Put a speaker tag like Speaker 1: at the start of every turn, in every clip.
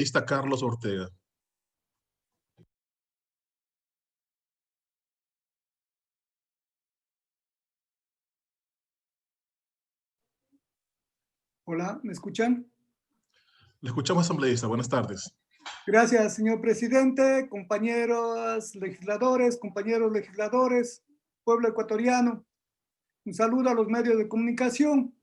Speaker 1: Está Carlos Ortega.
Speaker 2: Hola, ¿me escuchan?
Speaker 1: Le escuchamos, asambleísta. Buenas tardes.
Speaker 2: Gracias, señor presidente, compañeros legisladores, pueblo ecuatoriano. Un saludo a los medios de comunicación.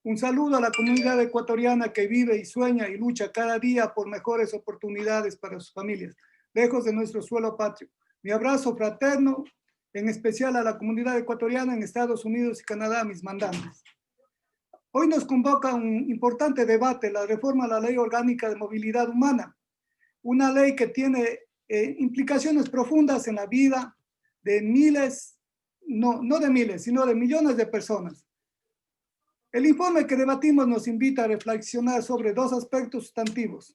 Speaker 2: Un saludo a la comunidad ecuatoriana que vive y sueña y lucha cada día por mejores oportunidades para sus familias, lejos de nuestro suelo patrio. Mi abrazo fraterno, en especial a la comunidad ecuatoriana en Estados Unidos y Canadá, mis mandantes. Hoy nos convoca un importante debate, la reforma a la Ley Orgánica de Movilidad Humana, una ley que tiene implicaciones profundas en la vida de miles, no de miles, sino de millones de personas. El informe que debatimos nos invita a reflexionar sobre dos aspectos sustantivos.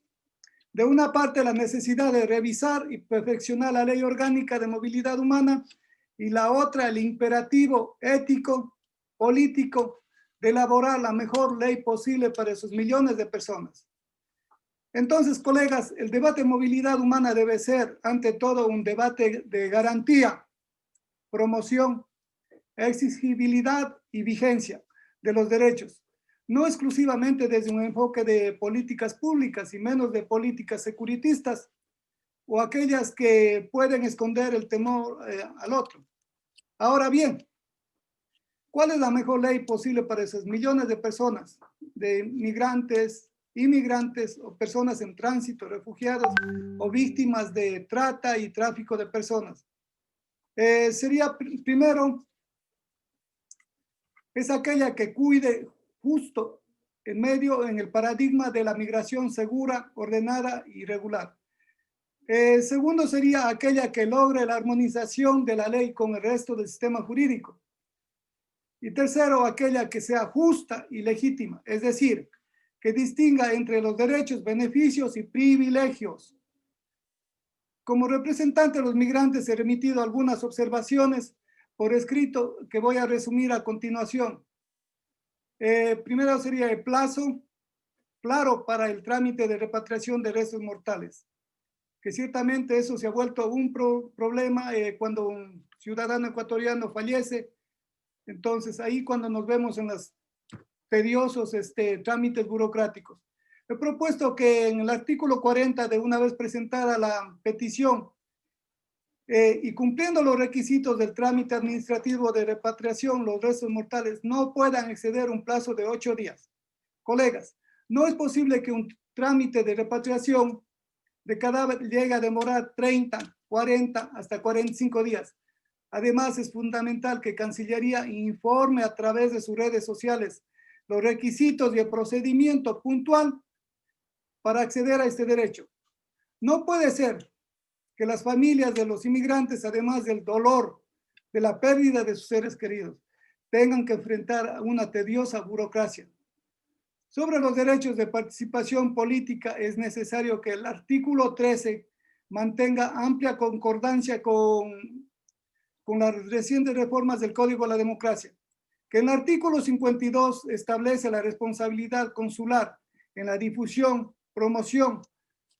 Speaker 2: De una parte, la necesidad de revisar y perfeccionar la Ley Orgánica de Movilidad Humana, y la otra, el imperativo ético, político, de elaborar la mejor ley posible para esos millones de personas. Entonces, colegas, el debate de movilidad humana debe ser, ante todo, un debate de garantía, promoción, exigibilidad y vigencia de los derechos, no exclusivamente desde un enfoque de políticas públicas y menos de políticas securitistas o aquellas que pueden esconder el temor al otro. Ahora bien, ¿cuál es la mejor ley posible para esos millones de personas, de migrantes, inmigrantes o personas en tránsito, refugiados o víctimas de trata y tráfico de personas? Sería primero, es aquella que cuide justo en el paradigma de la migración segura, ordenada y regular. Segundo sería aquella que logre la armonización de la ley con el resto del sistema jurídico. Y tercero, aquella que sea justa y legítima, es decir, que distinga entre los derechos, beneficios y privilegios. Como representante de los migrantes he remitido algunas observaciones por escrito que voy a resumir a continuación. Primero sería el plazo claro para el trámite de repatriación de restos mortales, que ciertamente eso se ha vuelto un problema cuando un ciudadano ecuatoriano fallece. Entonces, ahí cuando nos vemos en los tediosos trámites burocráticos. He propuesto que en el artículo 40, de una vez presentada la petición y cumpliendo los requisitos del trámite administrativo de repatriación, los restos mortales no puedan exceder un plazo de 8 días. Colegas, no es posible que un trámite de repatriación de cadáver llegue a demorar 30, 40, hasta 45 días. Además, es fundamental que Cancillería informe a través de sus redes sociales los requisitos y el procedimiento puntual para acceder a este derecho. No puede ser que las familias de los inmigrantes, además del dolor de la pérdida de sus seres queridos, tengan que enfrentar una tediosa burocracia. Sobre los derechos de participación política, es necesario que el artículo 13 mantenga amplia concordancia con las recientes reformas del Código de la Democracia, que en el artículo 52 establece la responsabilidad consular en la difusión, promoción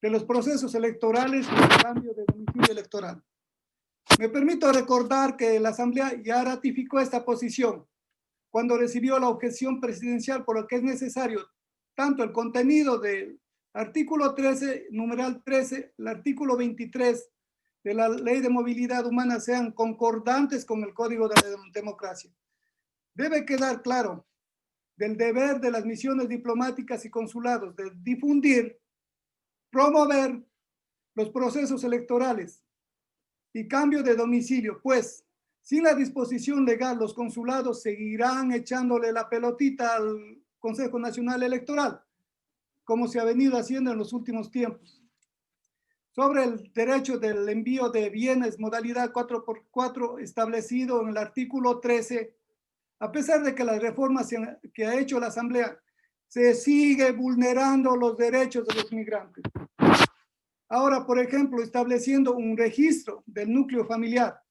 Speaker 2: de los procesos electorales y el cambio de domicilio electoral. Me permito recordar que la Asamblea ya ratificó esta posición cuando recibió la objeción presidencial, por lo que es necesario tanto el contenido del artículo 13, numeral 13, el artículo 23 de la Ley de Movilidad Humana sean concordantes con el Código de la Democracia. Debe quedar claro del deber de las misiones diplomáticas y consulados de difundir, promover los procesos electorales y cambio de domicilio, pues sin la disposición legal los consulados seguirán echándole la pelotita al Consejo Nacional Electoral, como se ha venido haciendo en los últimos tiempos. Sobre el derecho del envío de bienes, modalidad 4x4, establecido en el artículo 13, a pesar de que las reformas que ha hecho la Asamblea, se sigue vulnerando los derechos de los migrantes. Ahora, por ejemplo, estableciendo un registro del núcleo familiar,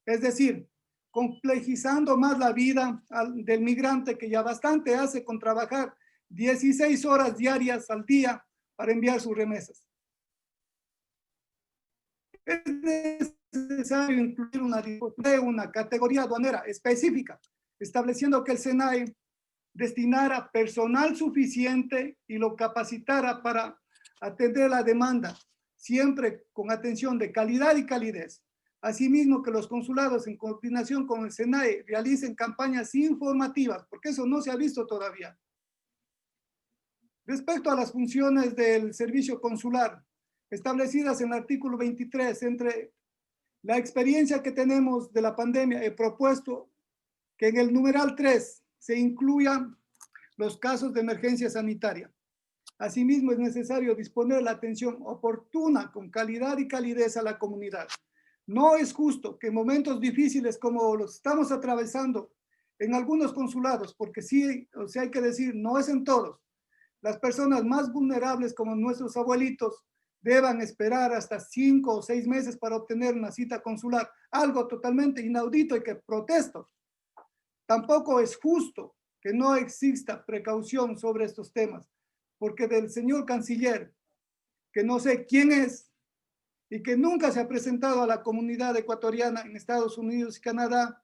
Speaker 2: es decir, complejizando más la vida del migrante, que ya bastante hace con trabajar 16 horas diarias al día para enviar sus remesas. Es necesario incluir una categoría aduanera específica, estableciendo que el SENAE destinara personal suficiente y lo capacitara para atender la demanda, siempre con atención de calidad y calidez. Asimismo, que los consulados, en coordinación con el SENAE, realicen campañas informativas, porque eso no se ha visto todavía. Respecto a las funciones del servicio consular, establecidas en el artículo 23, entre la experiencia que tenemos de la pandemia, he propuesto que en el numeral 3 se incluyan los casos de emergencia sanitaria. Asimismo, es necesario disponer la atención oportuna, con calidad y calidez a la comunidad. No es justo que en momentos difíciles como los estamos atravesando en algunos consulados, porque sí, o sea, hay que decir, no es en todos, las personas más vulnerables como nuestros abuelitos deban esperar hasta 5 o 6 meses para obtener una cita consular, algo totalmente inaudito y que protesto. Tampoco es justo que no exista precaución sobre estos temas, porque del señor canciller, que no sé quién es y que nunca se ha presentado a la comunidad ecuatoriana en Estados Unidos y Canadá,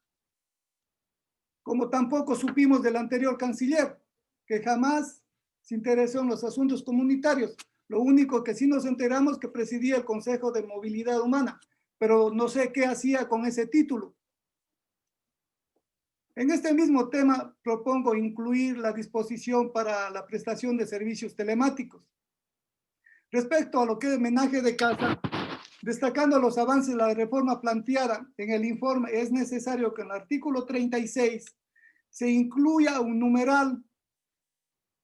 Speaker 2: como tampoco supimos del anterior canciller, que jamás se interesó en los asuntos comunitarios. Lo único que sí nos enteramos que presidía el Consejo de Movilidad Humana, pero no sé qué hacía con ese título. En este mismo tema propongo incluir la disposición para la prestación de servicios telemáticos. Respecto a lo que es homenaje de casa, destacando los avances de la reforma planteada en el informe, es necesario que en el artículo 36 se incluya un numeral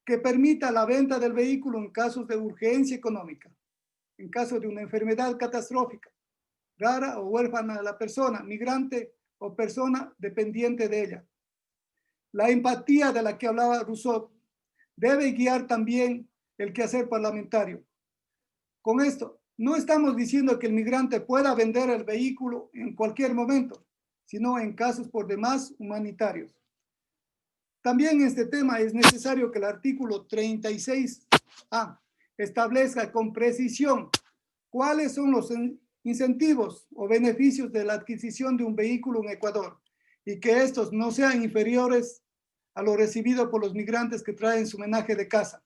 Speaker 2: que permita la venta del vehículo en casos de urgencia económica, en caso de una enfermedad catastrófica, rara o huérfana de la persona, migrante o persona dependiente de ella. La empatía de la que hablaba Rousseau debe guiar también el quehacer parlamentario. Con esto, no estamos diciendo que el migrante pueda vender el vehículo en cualquier momento, sino en casos por demás humanitarios. También en este tema es necesario que el artículo 36A establezca con precisión cuáles son los incentivos o beneficios de la adquisición de un vehículo en Ecuador y que estos no sean inferiores a lo recibido por los migrantes que traen su homenaje de casa.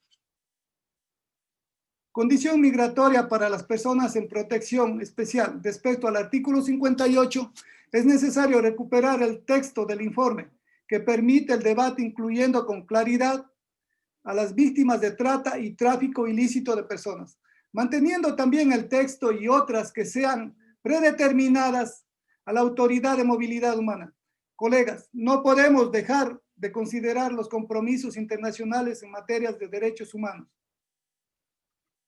Speaker 2: Condición migratoria para las personas en protección especial. Respecto al artículo 58, es necesario recuperar el texto del informe que permite el debate incluyendo con claridad a las víctimas de trata y tráfico ilícito de personas, manteniendo también el texto y otras que sean predeterminadas a la Autoridad de Movilidad Humana. Colegas, no podemos dejar de considerar los compromisos internacionales en materias de derechos humanos.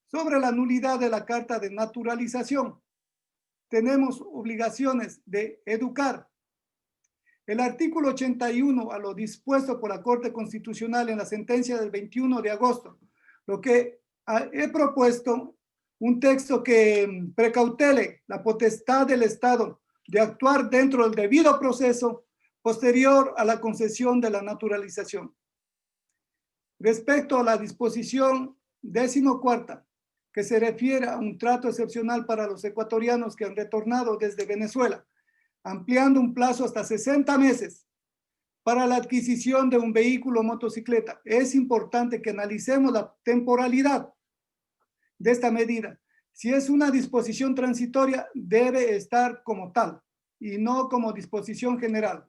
Speaker 2: Sobre la nulidad de la Carta de Naturalización, tenemos obligaciones de educar. El artículo 81, a lo dispuesto por la Corte Constitucional en la sentencia del 21 de agosto, lo que he propuesto un texto que precautele la potestad del Estado de actuar dentro del debido proceso posterior a la concesión de la naturalización. Respecto a la disposición 14ª, que se refiere a un trato excepcional para los ecuatorianos que han retornado desde Venezuela, ampliando un plazo hasta 60 meses para la adquisición de un vehículo o motocicleta. Es importante que analicemos la temporalidad de esta medida. Si es una disposición transitoria, debe estar como tal y no como disposición general.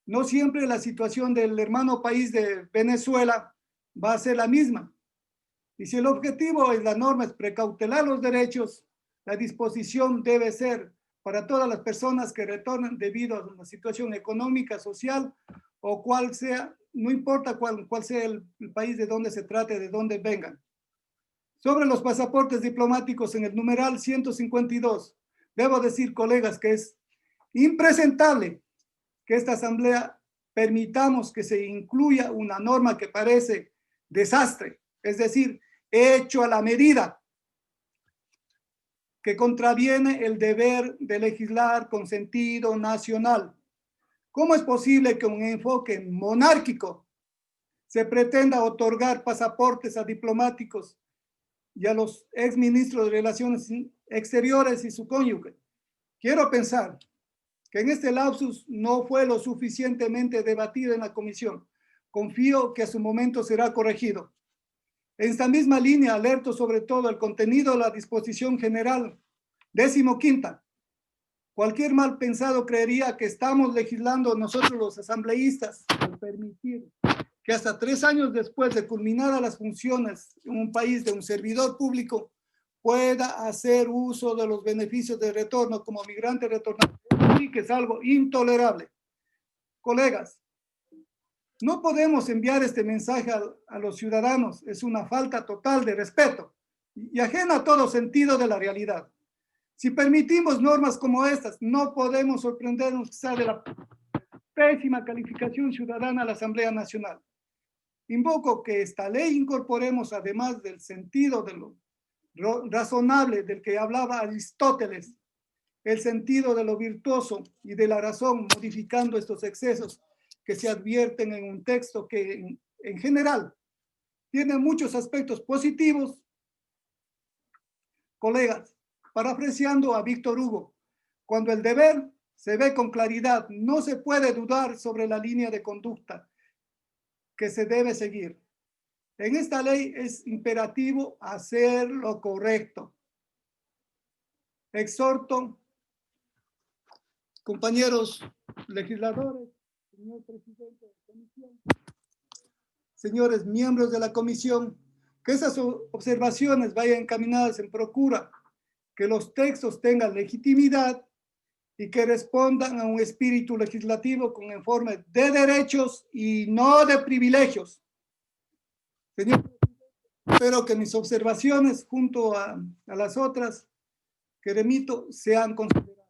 Speaker 2: No siempre la situación del hermano país de Venezuela va a ser la misma. Y si el objetivo es la norma es precautelar los derechos, la disposición debe ser para todas las personas que retornan debido a una situación económica, social o cual sea, no importa cuál sea el país de donde se trate, de dónde vengan. Sobre los pasaportes diplomáticos en el numeral 152, debo decir, colegas, que es impresentable que esta asamblea permitamos que se incluya una norma que parece desastre, es decir, hecho a la medida, que contraviene el deber de legislar con sentido nacional. ¿Cómo es posible que un enfoque monárquico se pretenda otorgar pasaportes a diplomáticos y a los exministros de Relaciones Exteriores y su cónyuge. Quiero pensar que en este lapsus no fue lo suficientemente debatido en la comisión. Confío que a su momento será corregido. En esta misma línea, alerto sobre todo el contenido de la disposición general 15ª. Cualquier mal pensado creería que estamos legislando nosotros los asambleístas al permitir que hasta 3 años después de culminadas las funciones en un país de un servidor público pueda hacer uso de los beneficios de retorno como migrante retornado. Sí que es algo intolerable. Colegas, no podemos enviar este mensaje a los ciudadanos. Es una falta total de respeto y ajena a todo sentido de la realidad. Si permitimos normas como estas, no podemos sorprendernos quizá de la pésima calificación ciudadana a la Asamblea Nacional. Invoco que esta ley incorporemos, además del sentido de lo razonable del que hablaba Aristóteles, el sentido de lo virtuoso y de la razón, modificando estos excesos que se advierten en un texto que en general tiene muchos aspectos positivos. Colegas, parafraseando a Víctor Hugo, cuando el deber se ve con claridad, no se puede dudar sobre la línea de conducta que se debe seguir. En esta ley es imperativo hacer lo correcto. Exhorto, compañeros legisladores, señor presidente de la comisión, señores miembros de la comisión, que esas observaciones vayan encaminadas en procura que los textos tengan legitimidad y que respondan a un espíritu legislativo con informe de derechos y no de privilegios. Señor, espero que mis observaciones junto a las otras que remito sean consideradas.